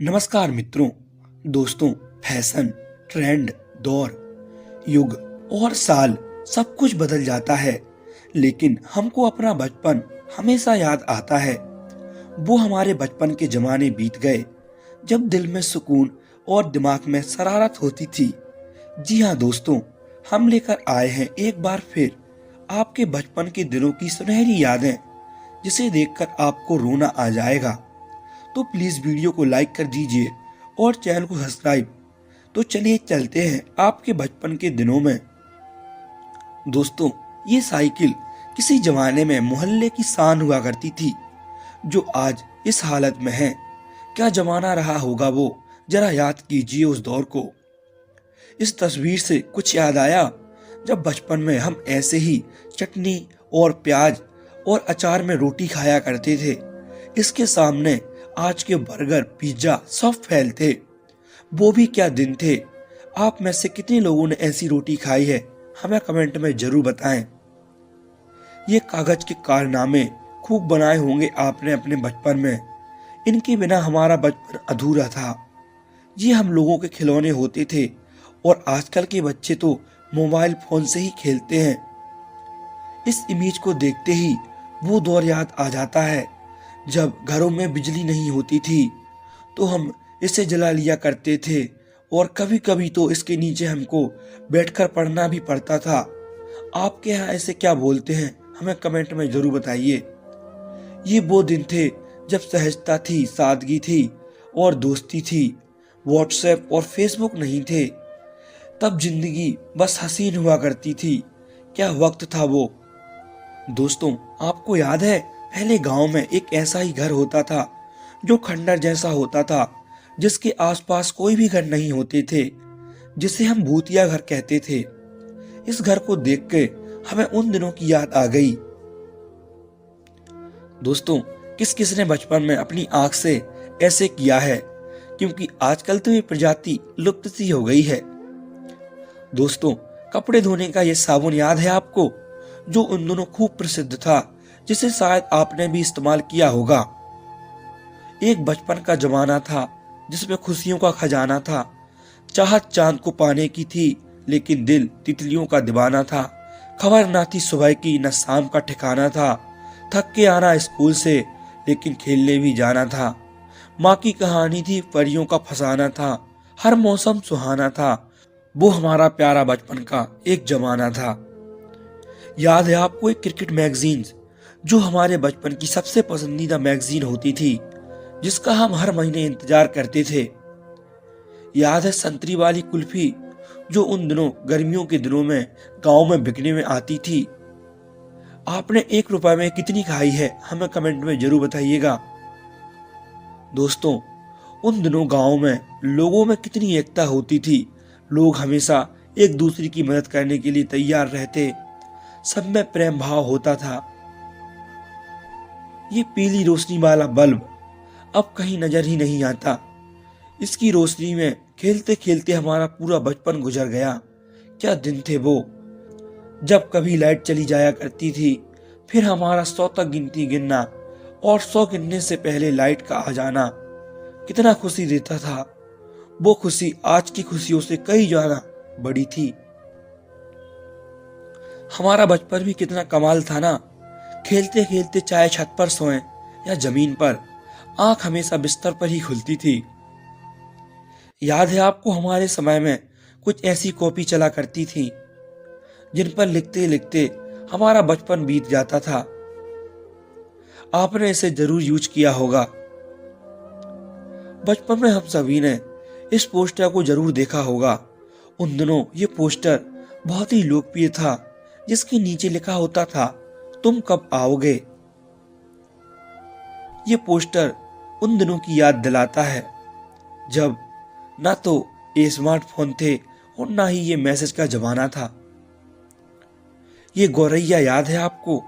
नमस्कार मित्रों, दोस्तों। फैशन, ट्रेंड, दौर, युग और साल सब कुछ बदल जाता है, लेकिन हमको अपना बचपन हमेशा याद आता है। वो हमारे बचपन के जमाने बीत गए जब दिल में सुकून और दिमाग में शरारत होती थी। जी हाँ दोस्तों, हम लेकर आए हैं एक बार फिर आपके बचपन के दिनों की सुनहरी यादें, जिसे देखकर आपको रोना आ जाएगा। तो प्लीज वीडियो को लाइक कर दीजिए और चैनल को सब्सक्राइब। तो चलिए चलते हैं आपके बचपन के दिनों में। दोस्तों, ये साइकिल किसी जमाने में मोहल्ले की शान हुआ करती थी, जो आज इस हालत में है। क्या जमाना रहा होगा वो, जरा याद कीजिए उस दौर को। इस तस्वीर से कुछ याद आया जब बचपन में हम ऐसे ही चटनी और प्याज और अचार में रोटी खाया करते थे। इसके सामने आज के बर्गर, पिज्जा सब फेल थे। वो भी क्या दिन थे। आप में से कितने लोगों ने ऐसी रोटी खाई है, हमें कमेंट में जरूर बताएं। ये कागज के कारनामे खूब बनाए होंगे आपने अपने बचपन में। इनके बिना हमारा बचपन अधूरा था। ये हम लोगों के खिलौने होते थे और आजकल के बच्चे तो मोबाइल फोन से ही खेलते हैं। इस इमेज को देखते ही वो दौर याद आ जाता है जब घरों में बिजली नहीं होती थी, तो हम इसे जला लिया करते थे और कभी कभी तो इसके नीचे हमको बैठकर पढ़ना भी पड़ता था। आपके यहाँ ऐसे क्या बोलते हैं, हमें कमेंट में जरूर बताइए। ये वो दिन थे जब सहजता थी, सादगी थी और दोस्ती थी। व्हाट्सएप और फेसबुक नहीं थे, तब जिंदगी बस हसीन हुआ करती थी। क्या वक्त था वो। दोस्तों, आपको याद है, पहले गांव में एक ऐसा ही घर होता था जो खंडर जैसा होता था, जिसके आसपास कोई भी घर नहीं होते थे, जिसे हम भूतिया घर कहते थे। इस घर को देख के हमें उन दिनों की याद आ गई। दोस्तों, किस किस ने बचपन में अपनी आंख से ऐसे किया है, क्योंकि आजकल तो ये प्रजाति लुप्त सी हो गई है। दोस्तों, कपड़े धोने का ये साबुन याद है आपको, जो उन दिनों खूब प्रसिद्ध था, जिसे शायद आपने भी इस्तेमाल किया होगा। एक बचपन का जमाना था जिसमें खुशियों का खजाना था। चाहत चांद को पाने की थी, लेकिन दिल तितलियों का दीवाना था। खबर ना थी सुबह की, न शाम का ठिकाना था। थक के आना स्कूल से, लेकिन खेलने भी जाना था। माँ की कहानी थी, परियों का फसाना था। हर मौसम सुहाना था। वो हमारा प्यारा बचपन का एक जमाना था। याद है आपको एक क्रिकेट मैगजीन, जो हमारे बचपन की सबसे पसंदीदा मैगजीन होती थी, जिसका हम हर महीने इंतजार करते थे। याद है संतरी वाली कुल्फी, जो उन दिनों गर्मियों के दिनों में गांव में बिकने में आती थी। आपने 1 रुपए में कितनी खाई है, हमें कमेंट में जरूर बताइएगा। दोस्तों, उन दिनों गांव में लोगों में कितनी एकता होती थी। लोग हमेशा एक दूसरे की मदद करने के लिए तैयार रहते। सब में प्रेम भाव होता था। ये पीली रोशनी वाला बल्ब अब कहीं नजर ही नहीं आता। इसकी रोशनी में खेलते खेलते हमारा पूरा बचपन गुजर गया। क्या दिन थे वो, जब कभी लाइट चली जाया करती थी, फिर हमारा 100 तक गिनती गिनना और 100 गिनने से पहले लाइट का आ जाना कितना खुशी देता था। वो खुशी आज की खुशियों से कई ज्यादा बड़ी थी। हमारा बचपन भी कितना कमाल था ना। खेलते खेलते चाहे छत पर सोएं या जमीन पर, आंख हमेशा बिस्तर पर ही खुलती थी। याद है आपको, हमारे समय में कुछ ऐसी कॉपी चला करती थी जिन पर लिखते लिखते हमारा बचपन बीत जाता था। आपने इसे जरूर यूज किया होगा। बचपन में हम सभी ने इस पोस्टर को जरूर देखा होगा। उन दिनों ये पोस्टर बहुत ही लोकप्रिय था, जिसके नीचे लिखा होता था, तुम कब आओगे। ये पोस्टर उन दिनों की याद दिलाता है जब ना तो ये स्मार्टफोन थे और ना ही ये मैसेज का जमाना था। ये गौरैया याद है आपको,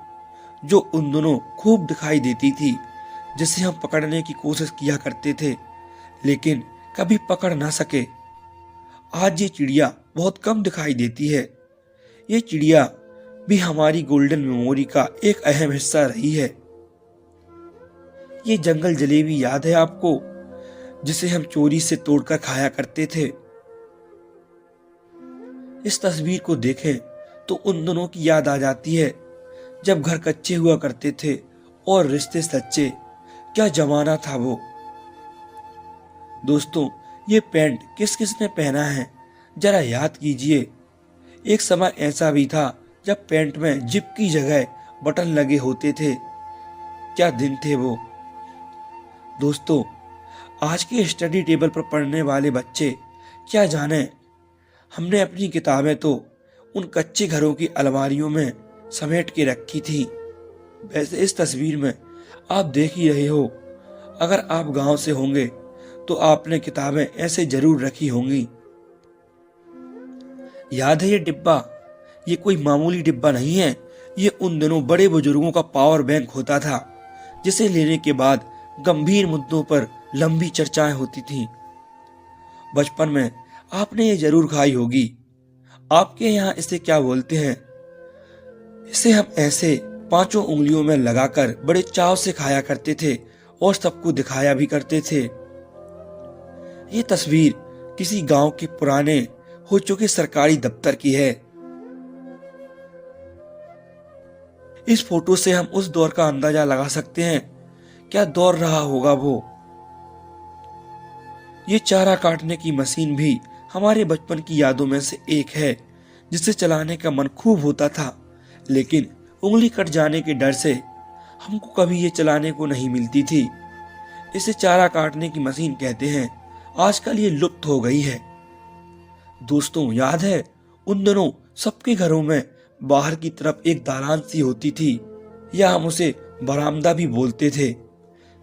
जो उन दिनों खूब दिखाई देती थी, जिसे हम पकड़ने की कोशिश किया करते थे, लेकिन कभी पकड़ ना सके। आज ये चिड़िया बहुत कम दिखाई देती है। ये चिड़िया भी हमारी गोल्डन मेमोरी का एक अहम हिस्सा रही है। ये जंगल जलेबी याद है आपको, जिसे हम चोरी से तोड़कर खाया करते थे। इस तस्वीर को देखें तो उन दिनों की याद आ जाती है जब घर कच्चे हुआ करते थे और रिश्ते सच्चे। क्या जमाना था वो। दोस्तों, ये पैंट किस किस ने पहना है, जरा याद कीजिए। एक समय ऐसा भी था जब पैंट में जिप की जगह बटन लगे होते थे। क्या दिन थे वो। दोस्तों, आज के स्टडी टेबल पर पढ़ने वाले बच्चे क्या जाने, हमने अपनी किताबें तो उन कच्चे घरों की अलमारियों में समेट के रखी थी। वैसे इस तस्वीर में आप देख ही रहे हो, अगर आप गांव से होंगे तो आपने किताबें ऐसे जरूर रखी होंगी। याद है ये डिब्बा? ये कोई मामूली डिब्बा नहीं है। ये उन दिनों बड़े बुजुर्गों का पावर बैंक होता था, जिसे लेने के बाद गंभीर मुद्दों पर लंबी चर्चाएं होती थीं। बचपन में आपने ये जरूर खाई होगी। आपके यहाँ इसे क्या बोलते हैं? इसे हम ऐसे पांचों उंगलियों में लगाकर बड़े चाव से खाया करते थे और सबको दिखाया भी करते थे। ये तस्वीर किसी गांव के पुराने हो चुके सरकारी दफ्तर की है। इस फोटो से हम उस दौर का अंदाजा लगा सकते हैं। क्या दौर रहा होगा वो। ये चारा काटने की मशीन भी हमारे बचपन की यादों में से एक है, जिसे चलाने का मन खूब होता था, लेकिन उंगली कट जाने के डर से हमको कभी ये चलाने को नहीं मिलती थी। इसे चारा काटने की मशीन कहते हैं। आजकल ये लुप्त हो गई है। दोस्तों, याद है उन दिनों सबके घरों में बाहर की तरफ एक दालान सी होती थी, या हम उसे बरामदा भी बोलते थे,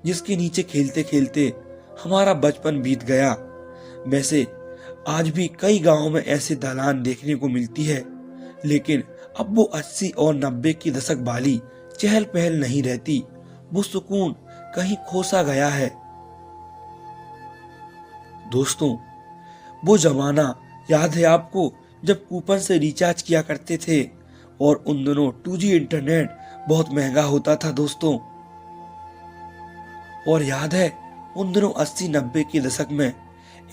जिसके नीचे खेलते खेलते हमारा बचपन बीत गया। वैसे आज भी कई गांवों में ऐसे दालान देखने को मिलती है, लेकिन अब वो 80 और 90 की दशक वाली चहल पहल नहीं रहती। वो सुकून कहीं खो सा गया है। दोस्तों, वो जमाना याद है आपको जब कूपन से रिचार्ज किया करते थे और उन दिनों 2G इंटरनेट बहुत महंगा होता था दोस्तों। और याद है उन दिनों 80-90 के दशक में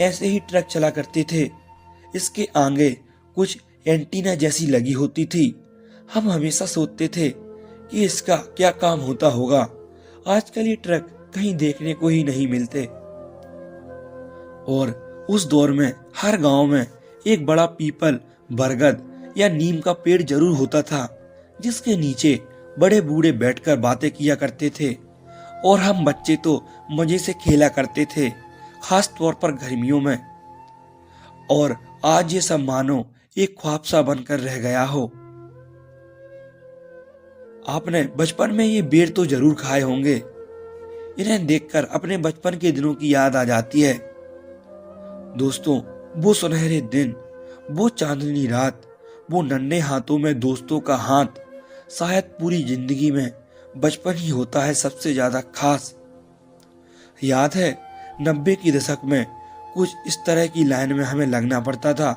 ऐसे ही ट्रक चला करते थे। इसके आगे कुछ एंटीना जैसी लगी होती थी। हम हमेशा सोचते थे कि इसका क्या काम होता होगा। आजकल ये ट्रक कहीं देखने को ही नहीं मिलते। और उस दौर में हर गांव में एक बड़ा पीपल, बरगद या नीम का पेड़ जरूर होता था, जिसके नीचे बड़े बूढ़े बैठकर बातें किया करते थे और हम बच्चे तो मजे से खेला करते थे, खास तौर पर गर्मियों में। और आज ये सब मानो एक ख्वाब सा बनकर रह गया हो। आपने बचपन में ये बेर तो जरूर खाए होंगे। इन्हें देखकर अपने बचपन के दिनों की याद आ जाती है। दोस्तों, वो सुनहरे दिन, वो चांदनी रात, वो नन्हे हाथों में दोस्तों का हाथ, शायद पूरी जिंदगी में बचपन ही होता है सबसे ज्यादा खास। याद है 90 की दशक में कुछ इस तरह की लाइन में हमें लगना पड़ता था।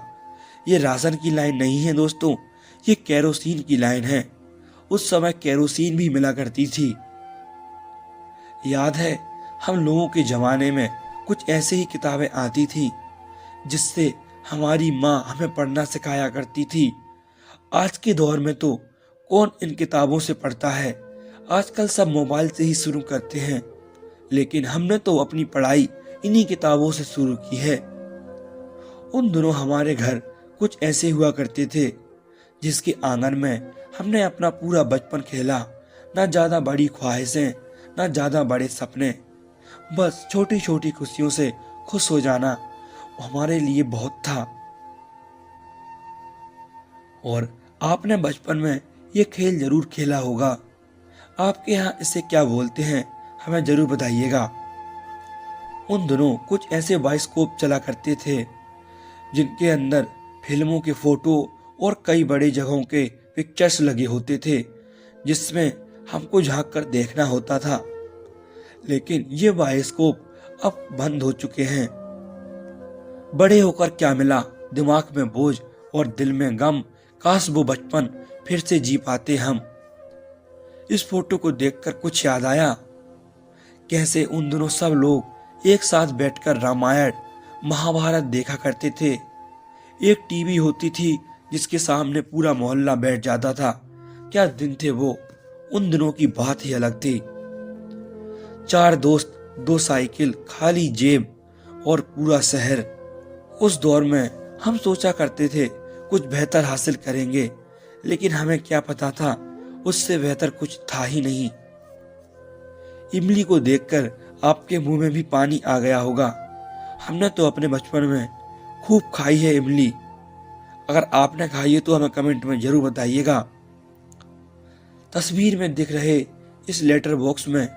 ये राशन की लाइन नहीं है दोस्तों, ये केरोसिन की लाइन है। उस समय केरोसिन भी मिला करती थी। याद है हम लोगों के जमाने में कुछ ऐसे ही किताबें आती थी, जिससे हमारी माँ हमें पढ़ना सिखाया करती थी। आज के दौर में तो कौन इन किताबों से पढ़ता है। आजकल सब मोबाइल से ही शुरू करते हैं, लेकिन हमने तो अपनी पढ़ाई इन्हीं किताबों से शुरू की है। उन दिनों हमारे घर कुछ ऐसे हुआ करते थे, जिसके आंगन में हमने अपना पूरा बचपन खेला। ना ज्यादा बड़ी ख्वाहिशें, ना ज्यादा बड़े सपने, बस छोटी छोटी खुशियों से खुश हो जाना हमारे लिए बहुत था। और आपने बचपन में ये खेल जरूर खेला होगा। आपके यहाँ इसे क्या बोलते हैं, हमें जरूर बताइएगा। उन दिनों कुछ ऐसे बाइस्कोप चला करते थे, जिनके अंदर फिल्मों के फोटो और कई बड़े जगहों के पिक्चर्स लगे होते थे, जिसमें हमको झांक कर देखना होता था। लेकिन ये बाइस्कोप अब बंद हो चुके हैं। बड़े होकर क्या मिला, दिमाग में बोझ और दिल में गम। काश वो बचपन फिर से जी पाते हम। इस फोटो को देखकर कुछ याद आया, कैसे उन दिनों सब लोग एक साथ बैठकर रामायण महाभारत देखा करते थे। एक टीवी होती थी जिसके सामने पूरा मोहल्ला बैठ जाता था। क्या दिन थे वो, उन दिनों की बात ही अलग थी। 4 दोस्त, 2 साइकिल, खाली जेब और पूरा शहर। उस दौर में हम सोचा करते थे कुछ बेहतर हासिल करेंगे, लेकिन हमें क्या पता था उससे बेहतर कुछ था ही नहीं। इमली को देखकर आपके मुंह में भी पानी आ गया होगा। हमने तो अपने बचपन में खूब खाई है इमली। अगर आपने खाई है तो हमें कमेंट में जरूर बताइएगा। तस्वीर में दिख रहे इस लेटर बॉक्स में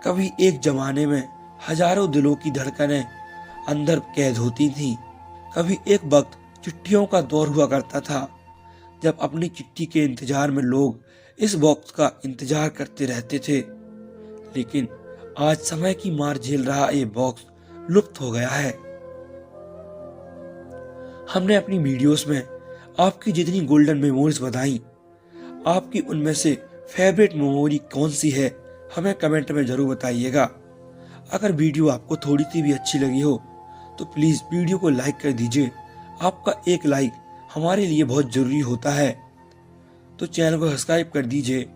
कभी एक जमाने में हजारों दिलों की धड़कनें अंदर कैद होती थीं। कभी एक वक्त चिट्ठियों का दौर हुआ करता था, जब अपनी चिट्ठी के इंतजार में लोग इस बॉक्स का इंतजार करते रहते थे। लेकिन आज समय की मार झेल रहा ये बॉक्स लुप्त हो गया है। हमने अपनी वीडियोस में आपकी जितनी गोल्डन मेमोरीज बताई, आपकी उनमें से फेवरेट मेमोरी कौन सी है हमें कमेंट में जरूर बताइएगा। अगर वीडियो आपको थोड़ी सी भी अच्छी लगी हो तो प्लीज वीडियो को लाइक कर दीजिए। आपका एक लाइक हमारे लिए बहुत जरूरी होता है। तो चैनल को सब्सक्राइब कर दीजिए।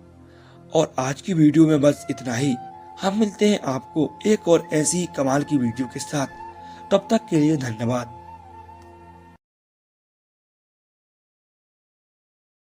और आज की वीडियो में बस इतना ही। हम मिलते हैं आपको एक और ऐसी ही कमाल की वीडियो के साथ। तब तक के लिए धन्यवाद।